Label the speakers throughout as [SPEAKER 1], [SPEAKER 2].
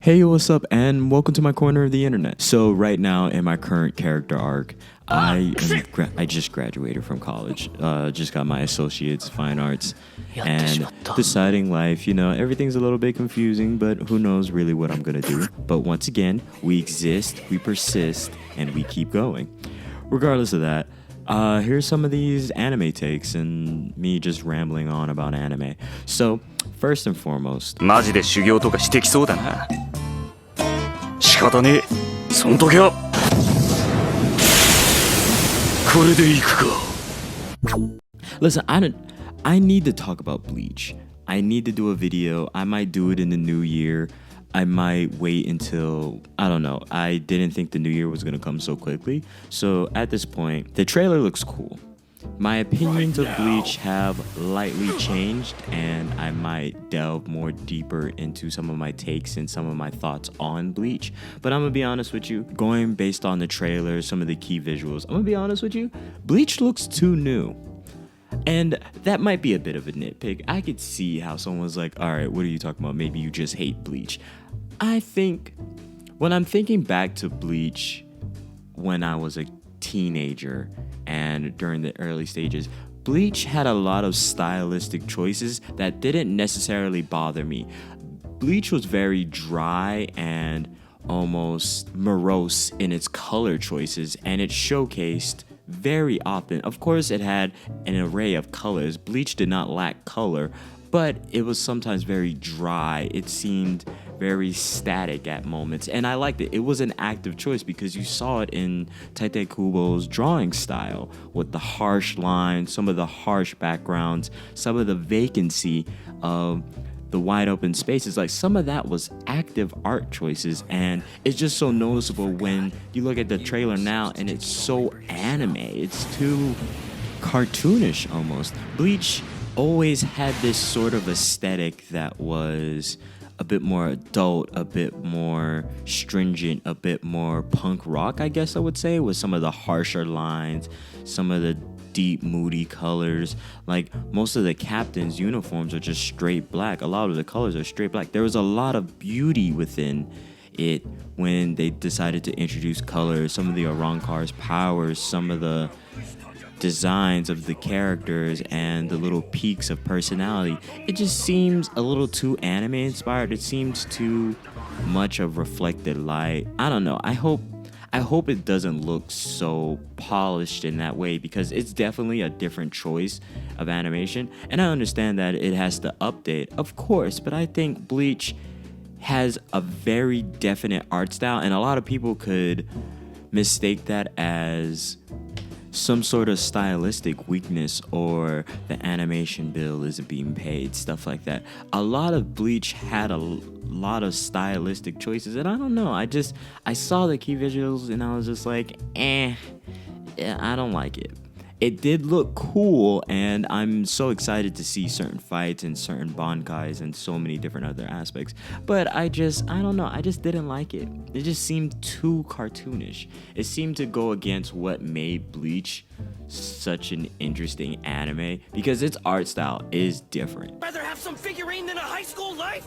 [SPEAKER 1] Hey, what's up, and welcome to my corner of the internet. So right now, in my current character arc, I just graduated from college. Just got my associates in fine arts, and deciding life. Everything's a little bit confusing, but who knows really what I'm gonna do. But once again, we exist, we persist, and we keep going. Regardless of that, here's some of these anime takes and me just rambling on about anime. So first and foremost,
[SPEAKER 2] マジで修行とかしてきそうだな。仕方ねえ。そん時はこれでいくか。
[SPEAKER 1] listen, I need to talk about Bleach. I need to do a video. I might do it in the new year. I might wait until, I don't know. I didn't think the new year was going to come so quickly. So at this point, the trailer looks cool. My opinions of Bleach have lightly changed, and I might delve more deeper into some of my takes and some of my thoughts on Bleach. But I'm gonna be honest with you, going based on the trailer, some of the key visuals, I'm gonna be honest with you, Bleach looks too new. And that might be a bit of a nitpick. I could see how someone's like, all right, what are you talking about? Maybe you just hate Bleach. I think when I'm thinking back to Bleach when I was a teenager and during the early stages, Bleach had a lot of stylistic choices that didn't necessarily bother me. Bleach was very dry and almost morose in its color choices, and it showcased very often. Of course, it had an array of colors. Bleach did not lack color, but it was sometimes very dry. It seemed very static at moments, and I liked it. It was an active choice because you saw it in Tite Kubo's drawing style with the harsh lines, some of the harsh backgrounds, some of the vacancy of the wide open spaces. Like, some of that was active art choices, and it's just so noticeable when you look at the trailer now and it's so anime. It's too cartoonish almost. Bleach always had this sort of aesthetic that was a bit more adult, a bit more stringent, a bit more punk rock, I guess I would say, with some of the harsher lines, some of the deep, moody colors. Like, most of the captain's uniforms are just straight black. A lot of the colors are straight black. There was a lot of beauty within it when they decided to introduce colors, some of the Arrancar's powers, some of the designs of the characters and the little peaks of personality. It just seems a little too anime inspired. It seems too much of reflected light. I don't know. I hope it doesn't look so polished in that way, because it's definitely a different choice of animation, and I understand that it has to update, of course, but I think Bleach has a very definite art style, and a lot of people could mistake that as some sort of stylistic weakness, or the animation bill isn't being paid, stuff like that. A lot of Bleach had a lot of stylistic choices, and I don't know, I saw the key visuals and I was just like, yeah, I don't like it. It did look cool, and I'm so excited to see certain fights and certain bankais and so many different other aspects. But I don't know, I just didn't like it. It just seemed too cartoonish. It seemed to go against what made Bleach such an interesting anime, because its art style is different.
[SPEAKER 3] Rather have some figurine than a high school life?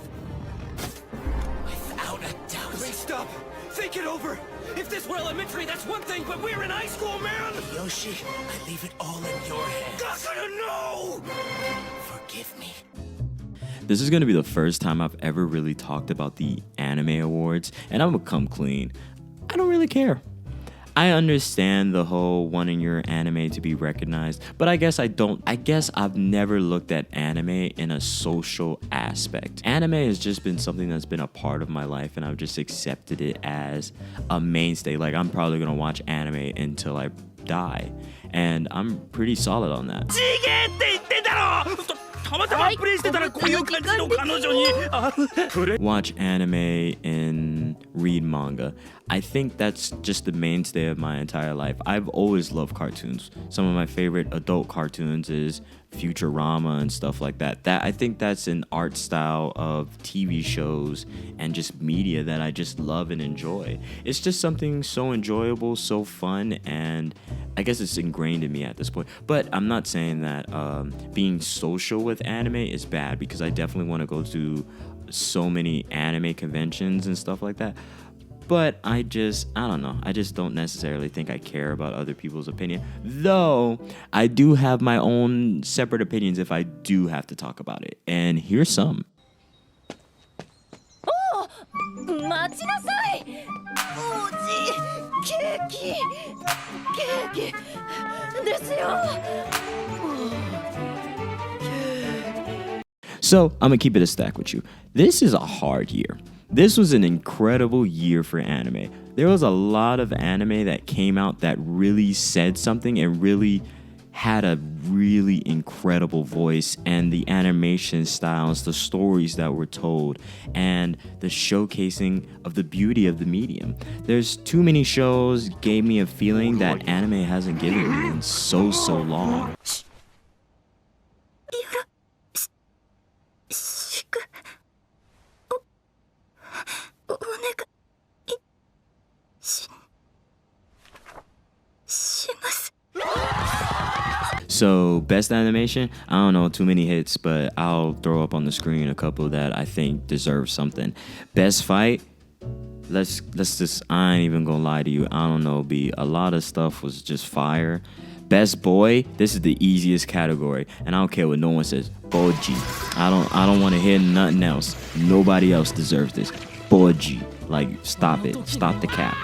[SPEAKER 3] Without a doubt. Wait, stop. Think it over. If this were elementary, that's one thing, but we're in high school, man! Yoshi, I leave it all in your hands. No! Forgive me.
[SPEAKER 1] This is gonna be the first time I've ever really talked about the anime awards, and I'm gonna come clean. I don't really care. I understand the whole wanting your anime to be recognized, but I guess I've never looked at anime in a social aspect. Anime has just been something that's been a part of my life, and I've just accepted it as a mainstay. Like, I'm probably gonna watch anime until I die, and I'm pretty solid on that. Watch anime and read manga. I think that's just the mainstay of my entire life. I've always loved cartoons. Some of my favorite adult cartoons is Futurama and stuff like that. I think that's an art style of TV shows and just media that I just love and enjoy. It's just something so enjoyable, so fun, and I guess it's ingrained in me at this point. But I'm not saying that being social with anime is bad, because I definitely want to go to so many anime conventions and stuff like that. But I don't know. I just don't necessarily think I care about other people's opinion. Though I do have my own separate opinions if I do have to talk about it. And here's some.
[SPEAKER 4] 待ちなさい。王子、ケーキ、ケーキですよ。
[SPEAKER 1] So I'm gonna keep it a stack with you. This is a hard year. This was an incredible year for anime. There was a lot of anime that came out that really said something and really had a really incredible voice, and the animation styles, the stories that were told, and the showcasing of the beauty of the medium. There's too many shows gave me a feeling that anime hasn't given me in so long.
[SPEAKER 4] お願いします。
[SPEAKER 1] So, best animation, I don't know too many hits, but I'll throw up on the screen a couple that I think deserve something. Best fight, let's just, I ain't even gonna lie to you, I don't know, B, a lot of stuff was just fire. Best boy, this is the easiest category, and I don't care what no one says. Boji. I don't want to hear nothing else. Nobody else deserves this. Boji. Like, stop it. Stop the cap.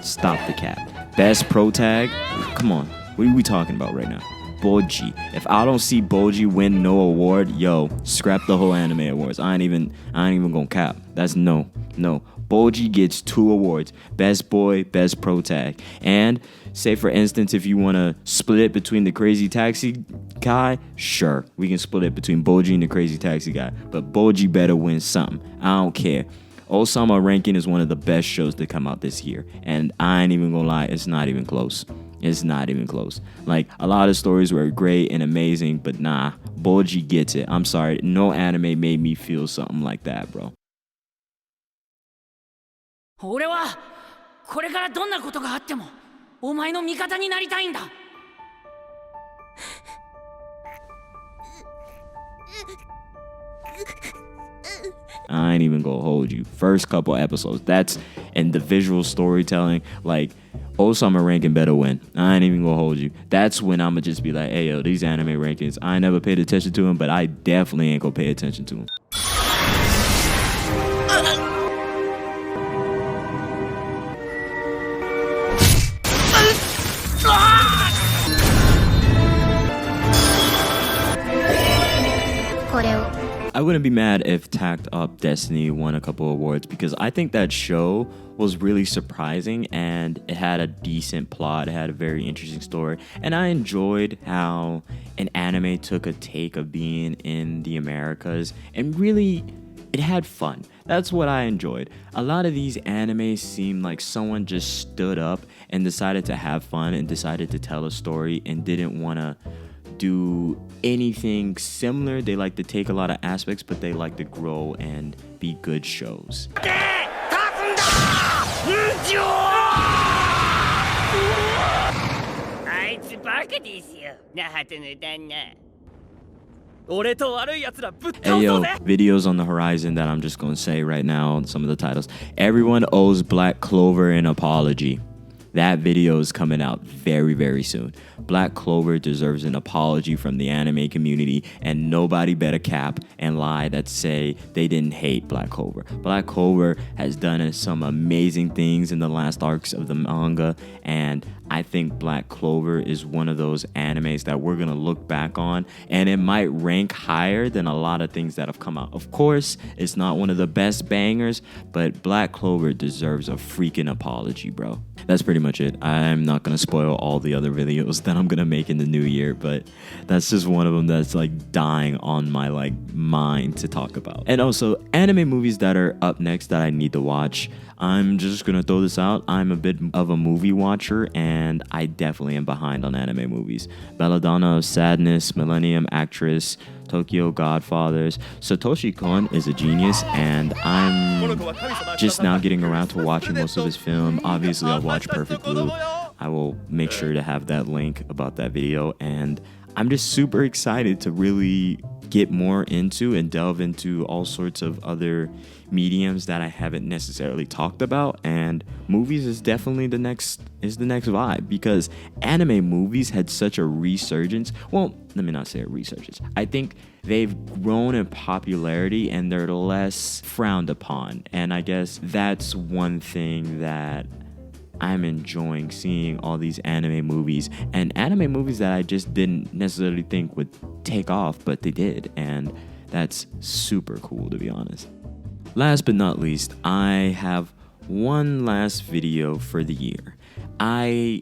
[SPEAKER 1] Stop the cap. Best pro tag, come on. What are we talking about right now? Boji. If I don't see Boji win no award, yo, scrap the whole anime awards. I ain't even gonna cap. That's no. Boji gets 2 awards. Best boy, best pro tag. And say for instance, if you want to split it between the Crazy Taxi guy, sure, we can split it between Boji and the Crazy Taxi guy. But Boji better win something. I don't care. Osama Ranking is one of the best shows to come out this year. And I ain't even gonna lie, it's not even close. It's not even close. Like, a lot of stories were great and amazing, but nah, Boji gets it. I'm sorry, no anime made me feel something like that, bro.
[SPEAKER 5] 俺はこれからどんなことがあってもお前の味方になりたいんだ。
[SPEAKER 1] I ain't even gonna hold you. First couple episodes, that's and the visual storytelling, like Osama ranking better win. I ain't even gonna hold you. That's when I'ma just be like, hey yo, these anime rankings, I ain't never paid attention to them, but I definitely ain't gonna pay attention to them. I wouldn't be mad if Tacked Up Destiny won a couple awards because I think that show was really surprising and it had a decent plot, it had a very interesting story, and I enjoyed how an anime took a take of being in the Americas and really it had fun. That's what I enjoyed. A lot of these animes seem like someone just stood up and decided to have fun and decided to tell a story and didn't want to do anything similar. They like to take a lot of aspects, but they like to grow and be good shows. Hey yo, videos on the horizon that I'm just gonna say right now on some of the titles. Everyone owes Black Clover an apology. That video is coming out very, very soon. Black Clover deserves an apology from the anime community, and nobody better cap and lie that say they didn't hate Black Clover. Black Clover has done some amazing things in the last arcs of the manga, and I think Black Clover is one of those animes that we're gonna look back on, and it might rank higher than a lot of things that have come out. Of course, it's not one of the best bangers, but Black Clover deserves a freaking apology, bro. That's pretty much it. I'm not gonna spoil all the other videos that I'm gonna make in the new year, but that's just one of them that's like dying on my like mind to talk about. And also, anime movies that are up next that I need to watch. I'm just gonna throw this out. I'm a bit of a movie watcher, and I definitely am behind on anime movies. Belladonna of Sadness, Millennium Actress, Tokyo Godfathers. Satoshi Kon is a genius, and I'm just now getting around to watching most of his film. Obviously, I'll watch Perfect Blue. I will make sure to have that link about that video, and I'm just super excited to really get more into and delve into all sorts of other mediums that I haven't necessarily talked about, and movies is definitely the next vibe, because anime movies had such a resurgence. Well, let me not say a resurgence. I think they've grown in popularity and they're less frowned upon, and I guess that's one thing that I'm enjoying, seeing all these anime movies, and anime movies that I just didn't necessarily think would take off, but they did, and that's super cool, to be honest. Last but not least, I have one last video for the year. I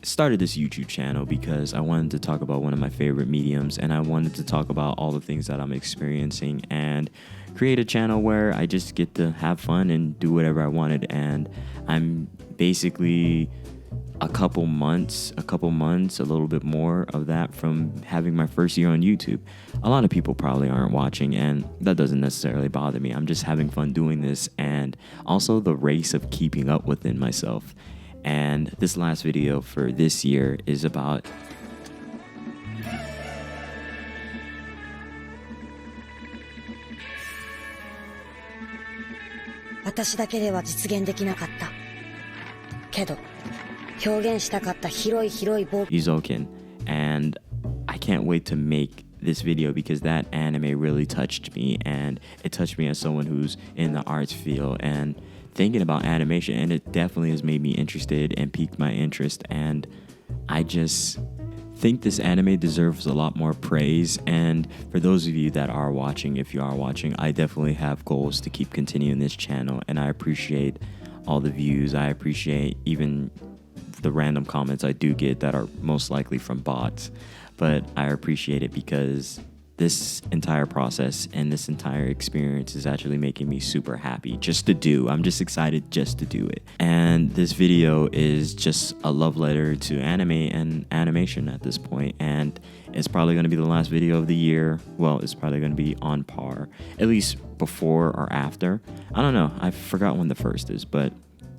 [SPEAKER 1] started this YouTube channel because I wanted to talk about one of my favorite mediums, and I wanted to talk about all the things that I'm experiencing and create a channel where I just get to have fun and do whatever I wanted. And I'm basically a couple months, a little bit more of that from having my first year on YouTube. A lot of people probably aren't watching, and that doesn't necessarily bother me. I'm just having fun doing this, and also the race of keeping up within myself. And this last video for this year is about Izoken, and I can't wait to make this video because that anime really touched me, and it touched me as someone who's in the arts field and thinking about animation, and it definitely has made me interested and piqued my interest, and I just think this anime deserves a lot more praise. And for those of you that are watching, if you are watching, I definitely have goals to keep continuing this channel, and I appreciate all the views. I appreciate even the random comments I do get that are most likely from bots, but I appreciate it because this entire process and this entire experience is actually making me super happy just to do. I'm just excited just to do it. And this video is just a love letter to anime and animation at this point, and it's probably going to be the last video of the year. Well, it's probably going to be on par, at least before or after. I don't know. I forgot when the first is, but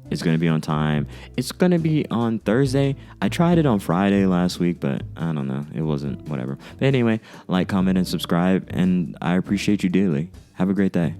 [SPEAKER 1] it's going to be on time. It's going to be on Thursday. I tried it on Friday last week, but I don't know. It wasn't whatever. But anyway, like, comment, and subscribe, and I appreciate you dearly. Have a great day.